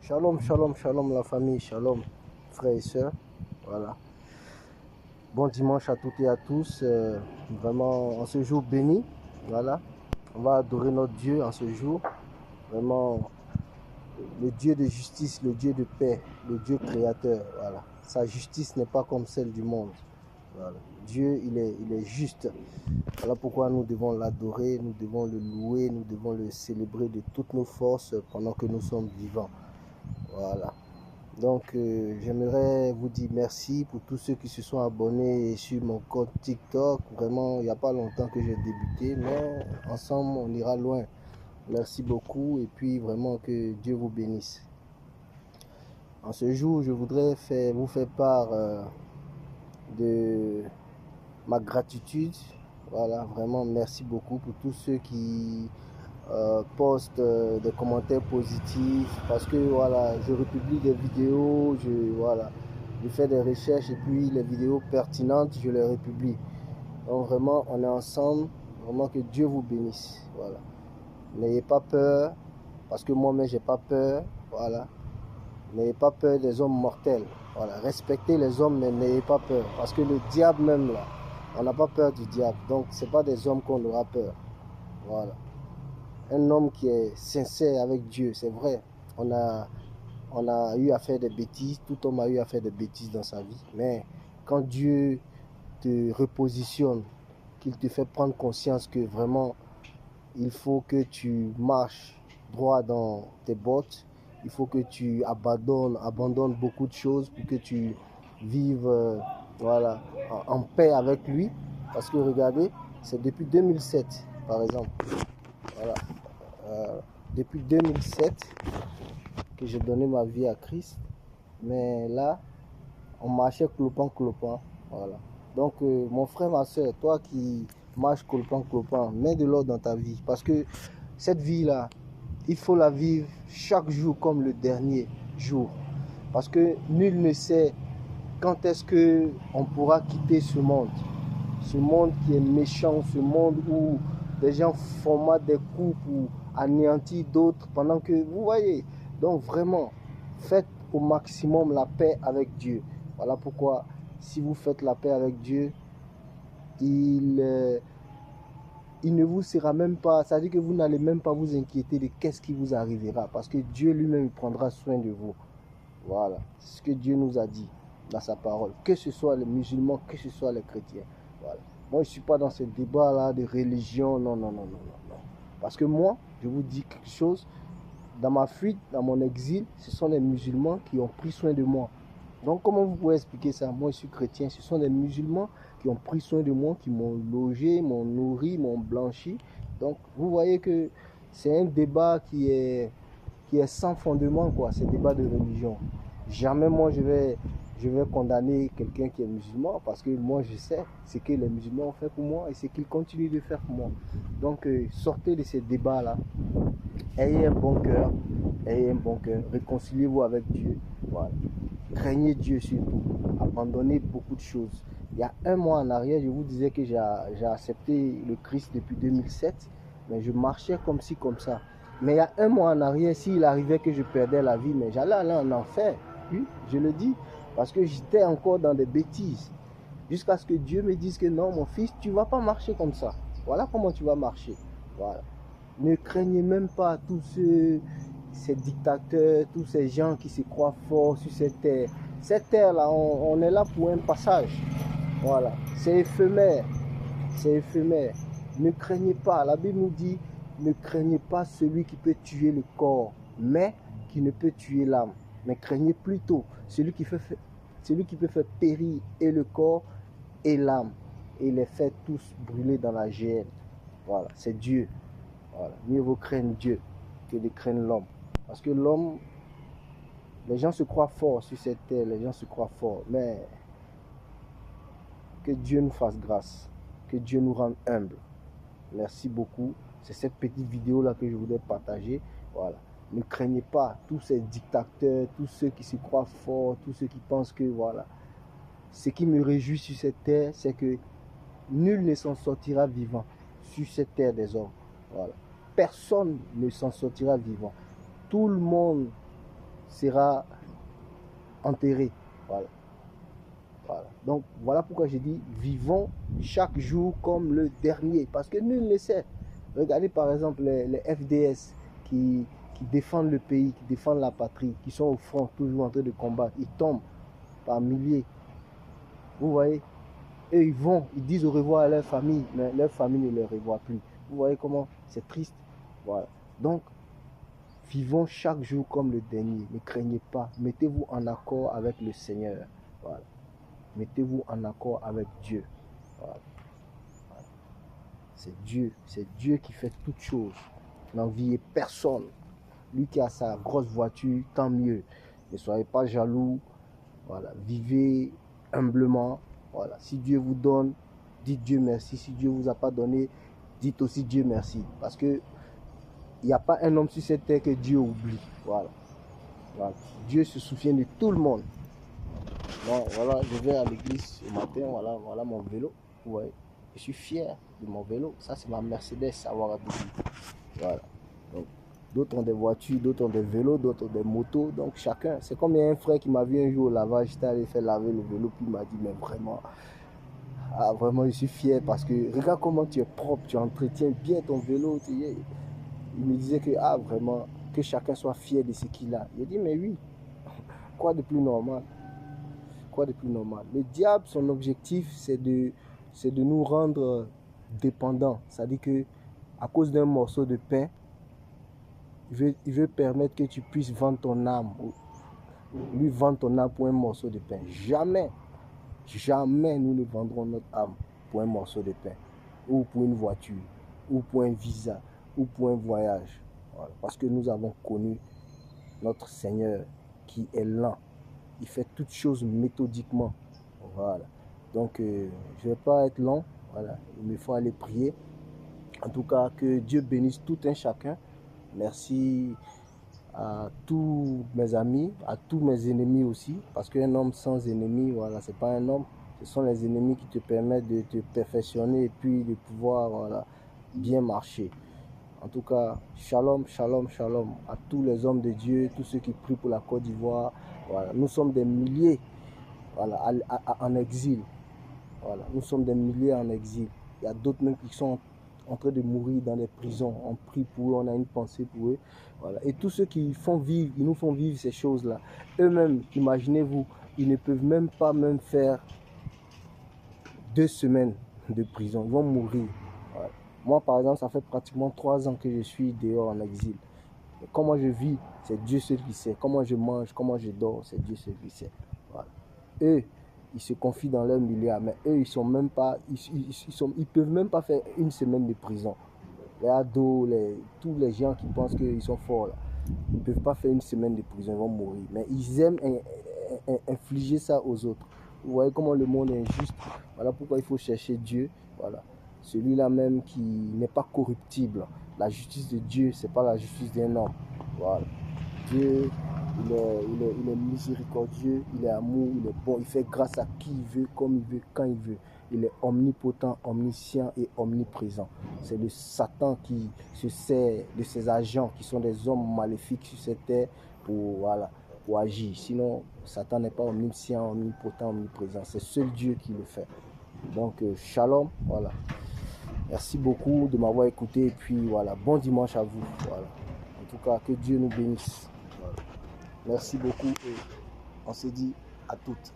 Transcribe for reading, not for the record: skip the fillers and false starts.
Shalom, shalom, shalom la famille, shalom frères et sœurs. Voilà. Bon dimanche à toutes et à tous. Vraiment, en ce jour béni, voilà. On va adorer notre Dieu en ce jour. Vraiment, le Dieu de justice, le Dieu de paix, le Dieu créateur. Voilà. Sa justice n'est pas comme celle du monde. Voilà. Dieu, il est juste. Voilà pourquoi nous devons l'adorer, nous devons le louer, nous devons le célébrer de toutes nos forces pendant que nous sommes vivants. Voilà. Donc, j'aimerais vous dire merci pour tous ceux qui se sont abonnés sur mon compte TikTok. Vraiment, il n'y a pas longtemps que j'ai débuté, mais ensemble, on ira loin. Merci beaucoup et puis vraiment que Dieu vous bénisse. En ce jour, je voudrais vous faire part de ma gratitude. Voilà, vraiment merci beaucoup pour tous ceux qui poste des commentaires positifs parce que voilà, je republie des vidéos, je fais des recherches et puis les vidéos pertinentes, je les republie. Donc vraiment, on est ensemble, vraiment que Dieu vous bénisse. Voilà. N'ayez pas peur, parce que moi-même j'ai pas peur. Voilà. N'ayez pas peur des hommes mortels. Voilà. Respectez les hommes, mais n'ayez pas peur. Parce que le diable même là, on n'a pas peur du diable. Donc c'est pas des hommes qu'on aura peur. Voilà. Un homme qui est sincère avec Dieu, c'est vrai. On a eu à faire des bêtises, tout homme a eu à faire des bêtises dans sa vie. Mais quand Dieu te repositionne, qu'il te fait prendre conscience que vraiment, il faut que tu marches droit dans tes bottes, il faut que tu abandonnes beaucoup de choses pour que tu vives voilà, en paix avec lui. Parce que regardez, c'est depuis 2007, par exemple. Voilà. Depuis 2007 que j'ai donné ma vie à Christ. Mais là, on marchait clopin. Voilà. Donc, mon frère, ma soeur, toi qui marches clopin, mets de l'ordre dans ta vie. Parce que cette vie-là, il faut la vivre chaque jour comme le dernier jour. Parce que nul ne sait quand est-ce qu'on pourra quitter ce monde. Ce monde qui est méchant, ce monde où des gens formatent des coups pour anéantir d'autres pendant que, vous voyez, donc vraiment, faites au maximum la paix avec Dieu. Voilà pourquoi, si vous faites la paix avec Dieu, il ne vous sera même pas, ça veut dire que vous n'allez même pas vous inquiéter de qu'est-ce qui vous arrivera, parce que Dieu lui-même prendra soin de vous. Voilà, c'est ce que Dieu nous a dit dans sa parole, que ce soit les musulmans, que ce soit les chrétiens. Voilà. Moi, je ne suis pas dans ce débat-là de religion, non. Parce que moi, je vous dis quelque chose, dans ma fuite, dans mon exil, ce sont les musulmans qui ont pris soin de moi. Donc, comment vous pouvez expliquer ça? Moi, je suis chrétien, ce sont les musulmans qui ont pris soin de moi, qui m'ont logé, m'ont nourri, m'ont blanchi. Donc, vous voyez que c'est un débat qui est sans fondement, quoi, ce débat de religion. Jamais moi je vais condamner quelqu'un qui est musulman parce que moi je sais ce que les musulmans ont fait pour moi et ce qu'ils continuent de faire pour moi. Donc sortez de ces débats-là, ayez un bon cœur, réconciliez-vous avec Dieu, voilà. Craignez Dieu surtout, abandonnez beaucoup de choses. Il y a un mois en arrière, je vous disais que j'ai accepté le Christ depuis 2007, mais je marchais comme ci, comme ça. Mais il y a un mois en arrière, s'il arrivait que je perdais la vie, mais j'allais aller en enfer. Oui, je le dis, parce que j'étais encore dans des bêtises. Jusqu'à ce que Dieu me dise que non, mon fils, tu ne vas pas marcher comme ça. Voilà comment tu vas marcher. Voilà. Ne craignez même pas tous ces dictateurs, tous ces gens qui se croient forts sur cette terre. Cette terre-là, on est là pour un passage. Voilà. C'est éphémère. C'est éphémère. Ne craignez pas. La Bible nous dit, ne craignez pas celui qui peut tuer le corps, mais qui ne peut tuer l'âme. Mais craignez plutôt celui qui peut faire périr et le corps et l'âme, et les fait tous brûler dans la géhenne. Voilà, c'est Dieu. Voilà. Mieux vaut craindre Dieu que de craindre l'homme. Parce que l'homme, les gens se croient forts sur cette terre, les gens se croient forts, mais que Dieu nous fasse grâce, que Dieu nous rende humbles. Merci beaucoup. C'est cette petite vidéo-là que je voulais partager. Voilà. Ne craignez pas tous ces dictateurs, tous ceux qui se croient forts, tous ceux qui pensent que voilà. Ce qui me réjouit sur cette terre, c'est que nul ne s'en sortira vivant sur cette terre des hommes. Voilà. Personne ne s'en sortira vivant. Tout le monde sera enterré. Voilà. Voilà. Donc, voilà pourquoi j'ai dit, vivons chaque jour comme le dernier, parce que nul ne sait. Regardez par exemple les FDS qui défendent le pays, qui défendent la patrie, qui sont au front, toujours en train de combattre. Ils tombent par milliers. Vous voyez, eux, ils disent au revoir à leur famille, mais leur famille ne les revoit plus. Vous voyez comment c'est triste. Voilà. Donc, vivons chaque jour comme le dernier. Ne craignez pas. Mettez-vous en accord avec le Seigneur. Voilà. Mettez-vous en accord avec Dieu. Voilà. Voilà. C'est Dieu qui fait toutes choses. N'enviez personne. Lui qui a sa grosse voiture, tant mieux. Ne soyez pas jaloux. Voilà. Vivez humblement. Voilà. Si Dieu vous donne, dites Dieu merci. Si Dieu ne vous a pas donné, dites aussi Dieu merci. Parce que il n'y a pas un homme sur cette terre que Dieu oublie. Voilà. Voilà. Dieu se souvient de tout le monde. Bon, voilà, je vais à l'église ce matin. Voilà mon vélo. Ouais. Je suis fier de mon vélo. Ça, c'est ma Mercedes Awarabici. Voilà. Donc, d'autres ont des voitures, d'autres ont des vélos, d'autres ont des motos. Donc, chacun. C'est comme il y a un frère qui m'a vu un jour au lavage. J'étais allé faire laver le vélo. Puis il m'a dit, mais vraiment, vraiment, je suis fier parce que regarde comment tu es propre. Tu entretiens bien ton vélo. Il me disait que, vraiment, que chacun soit fier de ce qu'il a. Il dit, mais oui, quoi de plus normal? Quoi de plus normal? Le diable, son objectif, c'est de nous rendre dépendants. C'est-à-dire que à cause d'un morceau de pain, il veut permettre que tu puisses vendre ton âme. Lui vendre ton âme pour un morceau de pain. Jamais, jamais nous ne vendrons notre âme pour un morceau de pain. Ou pour une voiture. Ou pour un visa. Ou pour un voyage. Voilà. Parce que nous avons connu notre Seigneur qui est lent. Il fait toutes choses méthodiquement. Voilà. Donc, je ne vais pas être long. Voilà. Il me faut aller prier. En tout cas, que Dieu bénisse tout un chacun. Merci à tous mes amis, à tous mes ennemis aussi. Parce qu'un homme sans ennemis, voilà, c'est pas un homme. Ce sont les ennemis qui te permettent de te perfectionner et puis de pouvoir, voilà, bien marcher. En tout cas, shalom, shalom, shalom à tous les hommes de Dieu, tous ceux qui prient pour la Côte d'Ivoire. Voilà. Nous sommes des milliers, voilà, en exil. Voilà. Nous sommes des milliers en exil. Il y a d'autres même qui sont en train de mourir dans les prisons. On prie pour eux, on a une pensée pour eux. Voilà. Et tous ceux qui font vivre, ils nous font vivre ces choses-là. Eux-mêmes, imaginez-vous, ils ne peuvent même pas faire 2 semaines de prison. Ils vont mourir. Voilà. Moi, par exemple, ça fait pratiquement 3 ans que je suis dehors en exil. Et comment je vis, c'est Dieu seul qui sait. Comment je mange, comment je dors, c'est Dieu seul qui sait. Voilà. Eux, ils se confient dans leur milliard, mais eux, ils sont même pas, ils peuvent même pas faire 1 semaine de prison. Les ados, tous les gens qui pensent qu'ils sont forts, là, ils ne peuvent pas faire 1 semaine de prison, ils vont mourir. Mais ils aiment infliger ça aux autres. Vous voyez comment le monde est injuste. Voilà pourquoi il faut chercher Dieu. Voilà. Celui-là même qui n'est pas corruptible. La justice de Dieu, ce n'est pas la justice d'un homme. Voilà. Dieu, il est miséricordieux, il est amour, il est bon. Il fait grâce à qui il veut, comme il veut, quand il veut. Il est omnipotent, omniscient et omniprésent. C'est le Satan qui se sert de ses agents, qui sont des hommes maléfiques sur cette terre pour agir. Sinon, Satan n'est pas omniscient, omnipotent, omniprésent. C'est seul Dieu qui le fait. Donc, shalom, voilà. Merci beaucoup de m'avoir écouté et puis voilà, bon dimanche à vous. Voilà. En tout cas, que Dieu nous bénisse. Voilà. Merci beaucoup et on se dit à toutes.